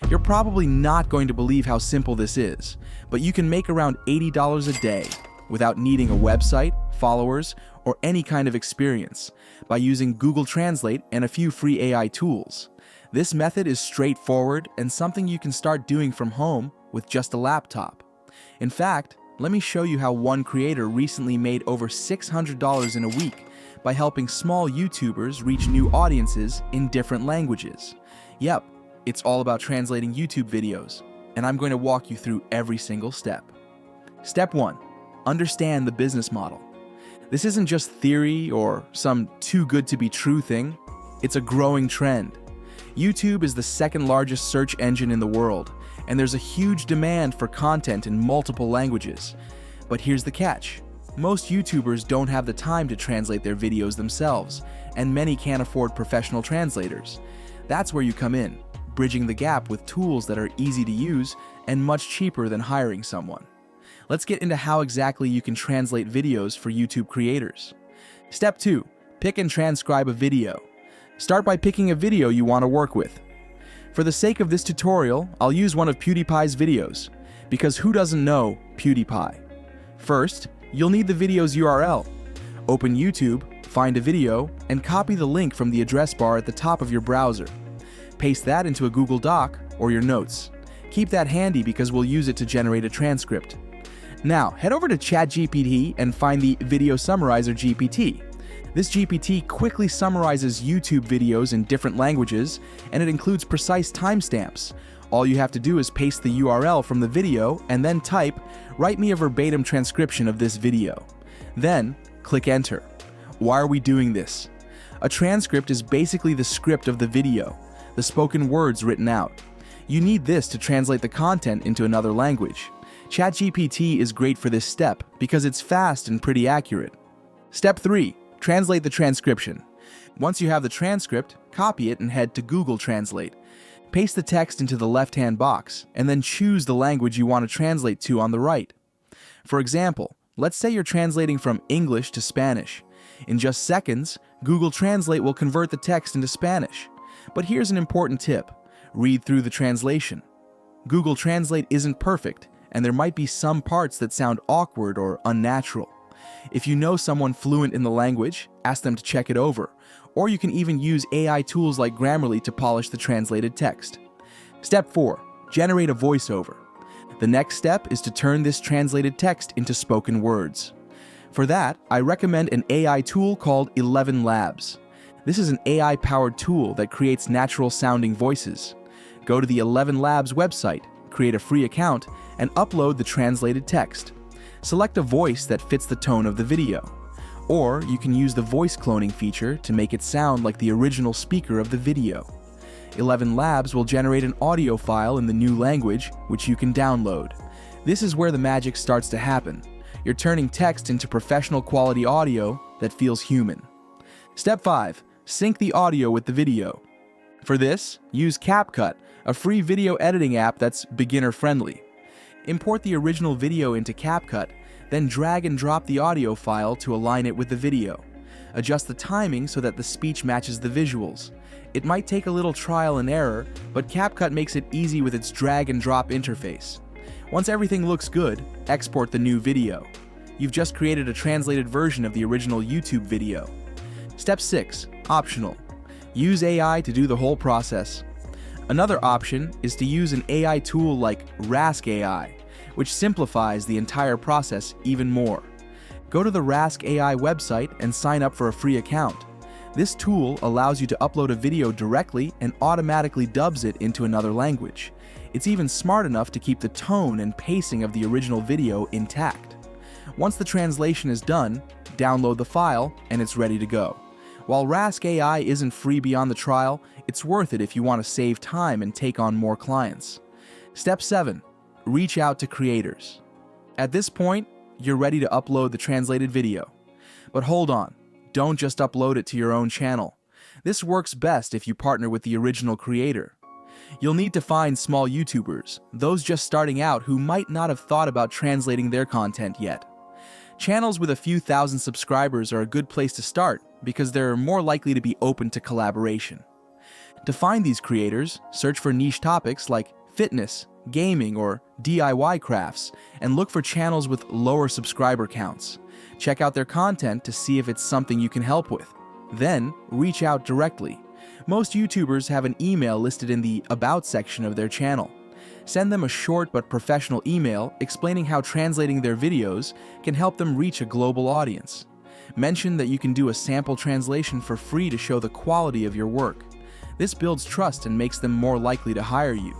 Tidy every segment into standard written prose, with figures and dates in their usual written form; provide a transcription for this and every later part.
You're probably not going to believe how simple this is, but you can make around $80 a day without needing a website, followers, or any kind of experience by using Google Translate and a few free AI tools. This method is straightforward and something you can start doing from home with just a laptop. In fact, let me show you how one creator recently made over $600 in a week by helping small YouTubers reach new audiences in different languages. Yep, it's all about translating YouTube videos, and I'm going to walk you through every single step. Step 1. Understand the business model. This isn't just theory or some too good to be true thing. It's a growing trend. YouTube is the second largest search engine in the world, and there's a huge demand for content in multiple languages. But here's the catch. Most YouTubers don't have the time to translate their videos themselves, and many can't afford professional translators. That's where you come in, bridging the gap with tools that are easy to use and much cheaper than hiring someone. Let's get into how exactly you can translate videos for YouTube creators. Step 2. Pick and transcribe a video. Start by picking a video you want to work with. For the sake of this tutorial, I'll use one of PewDiePie's videos, because who doesn't know PewDiePie? First, you'll need the video's URL. Open YouTube, find a video, and copy the link from the address bar at the top of your browser. Paste that into a Google Doc or your notes. Keep that handy because we'll use it to generate a transcript. Now, head over to ChatGPT and find the Video Summarizer GPT. This GPT quickly summarizes YouTube videos in different languages, and it includes precise timestamps. All you have to do is paste the URL from the video and then type, "Write me a verbatim transcription of this video." Then, click Enter. Why are we doing this? A transcript is basically the script of the video, the spoken words written out. You need this to translate the content into another language. ChatGPT is great for this step because it's fast and pretty accurate. Step 3. Translate the transcription. Once you have the transcript, copy it and head to Google Translate. Paste the text into the left-hand box and then choose the language you want to translate to on the right. For example, let's say you're translating from English to Spanish. In just seconds, Google Translate will convert the text into Spanish. But here's an important tip. Read through the translation. Google Translate isn't perfect, and there might be some parts that sound awkward or unnatural. If you know someone fluent in the language, ask them to check it over, or you can even use AI tools like Grammarly to polish the translated text. Step 4. Generate a voiceover. The next step is to turn this translated text into spoken words. For that, I recommend an AI tool called 11 Labs. This is an AI-powered tool that creates natural-sounding voices. Go to the 11 Labs website, create a free account, and upload the translated text. Select a voice that fits the tone of the video. Or you can use the voice cloning feature to make it sound like the original speaker of the video. 11 Labs will generate an audio file in the new language, which you can download. This is where the magic starts to happen. You're turning text into professional quality audio that feels human. Step 5. Sync the audio with the video. For this, use CapCut, a free video editing app that's beginner-friendly. Import the original video into CapCut, then drag and drop the audio file to align it with the video. Adjust the timing so that the speech matches the visuals. It might take a little trial and error, but CapCut makes it easy with its drag and drop interface. Once everything looks good, export the new video. You've just created a translated version of the original YouTube video. Step 6. Optional. Use AI to do the whole process. Another option is to use an AI tool like Rask AI, which simplifies the entire process even more. Go to the Rask AI website and sign up for a free account. This tool allows you to upload a video directly and automatically dubs it into another language. It's even smart enough to keep the tone and pacing of the original video intact. Once the translation is done, download the file and it's ready to go. While Rask AI isn't free beyond the trial, it's worth it if you want to save time and take on more clients. Step 7. Reach out to creators. At this point, you're ready to upload the translated video. But hold on, don't just upload it to your own channel. This works best if you partner with the original creator. You'll need to find small YouTubers, those just starting out who might not have thought about translating their content yet. Channels with a few thousand subscribers are a good place to start because they're more likely to be open to collaboration. To find these creators, search for niche topics like fitness, gaming, or DIY crafts, and look for channels with lower subscriber counts. Check out their content to see if it's something you can help with. Then, reach out directly. Most YouTubers have an email listed in the About section of their channel. Send them a short but professional email explaining how translating their videos can help them reach a global audience. Mention that you can do a sample translation for free to show the quality of your work. This builds trust and makes them more likely to hire you.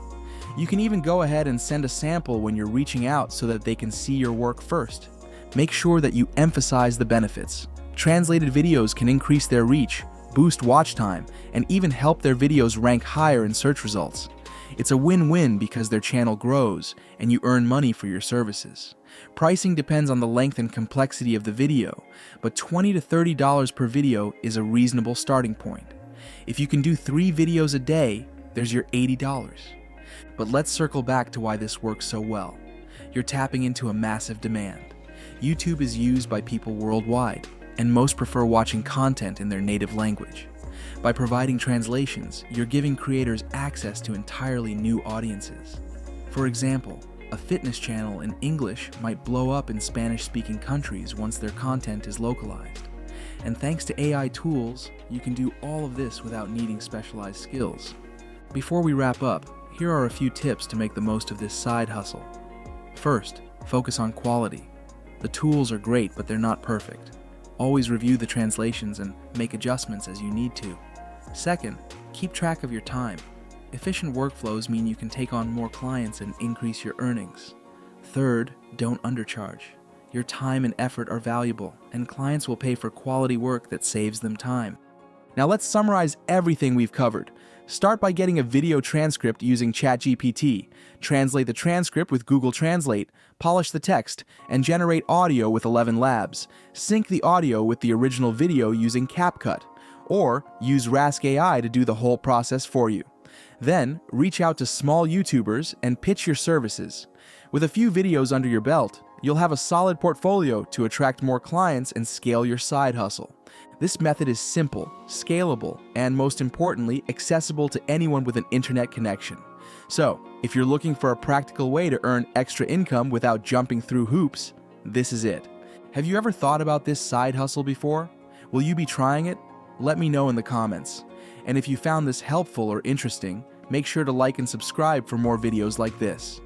You can even go ahead and send a sample when you're reaching out so that they can see your work first. Make sure that you emphasize the benefits. Translated videos can increase their reach, boost watch time, and even help their videos rank higher in search results. It's a win-win because their channel grows and you earn money for your services. Pricing depends on the length and complexity of the video, but $20 to $30 per video is a reasonable starting point. If you can do 3 videos a day, there's your $80. But let's circle back to why this works so well. You're tapping into a massive demand. YouTube is used by people worldwide, and most prefer watching content in their native language. By providing translations, you're giving creators access to entirely new audiences. For example, a fitness channel in English might blow up in Spanish-speaking countries once their content is localized. And thanks to AI tools, you can do all of this without needing specialized skills. Before we wrap up, here are a few tips to make the most of this side hustle. First, focus on quality. The tools are great, but they're not perfect. Always review the translations and make adjustments as you need to. Second, keep track of your time. Efficient workflows mean you can take on more clients and increase your earnings. Third, don't undercharge. Your time and effort are valuable, and clients will pay for quality work that saves them time. Now let's summarize everything we've covered. Start by getting a video transcript using ChatGPT, translate the transcript with Google Translate, polish the text, and generate audio with 11 Labs. Sync the audio with the original video using CapCut, or use Rask AI to do the whole process for you. Then, reach out to small YouTubers and pitch your services. With a few videos under your belt, you'll have a solid portfolio to attract more clients and scale your side hustle. This method is simple, scalable, and most importantly, accessible to anyone with an internet connection. So, if you're looking for a practical way to earn extra income without jumping through hoops, this is it. Have you ever thought about this side hustle before? Will you be trying it? Let me know in the comments. And if you found this helpful or interesting, make sure to like and subscribe for more videos like this.